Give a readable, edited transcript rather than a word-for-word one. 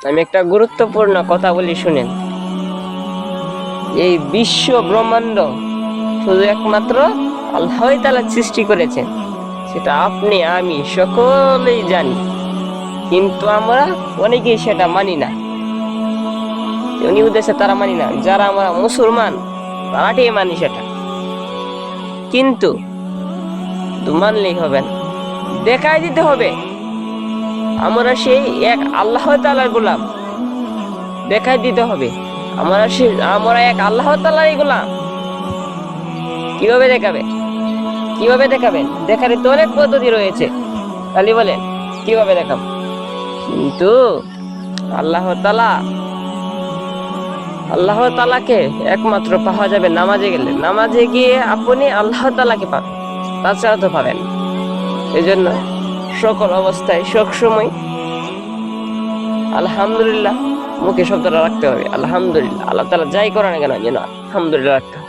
আমি একটা গুরুত্বপূর্ণ কথা বলি, শুনেন। এই বিশ্ব ব্রহ্মাণ্ড শুধু একমাত্র আল্লাহ তাআলা সৃষ্টি করেছেন, সেটা আপনি আমি সকলেই জানি। কিন্তু আমরা অনেকেই সেটা মানি না। উনি উদ্দেশ্যে তারা মানি না, যারা আমরা মুসলমান তারাই মানি সেটা। কিন্তু মানলেই হবে না, দেখাই দিতে হবে আমরা সেই এক আল্লাহ তাআলার গোলাম। দেখাই দিতে হবে আমরা এক আল্লাহ তাআলারই গোলাম। কিভাবে দেখাবে? কিভাবে দেখাবেন? দেখার তো অনেক পদ্ধতি রয়েছে, খালি বলেন কিভাবে দেখাবো। কিন্তু আল্লাহ তাআলাকে একমাত্র পাওয়া যাবে নামাজে গেলে। নামাজে গিয়ে আপনি আল্লাহ তাআলাকে পাবেন, তাছাড়া তো পাবেন না। এই জন্য সকল অবস্থায় সবসময় আলহামদুলিল্লাহ মুখে শব্দটা রাখতে হবে। আলহামদুলিল্লাহ, আল্লাহ তাআলা যাই করে না কেন যেন আলহামদুলিল্লাহ রাখতে হবে।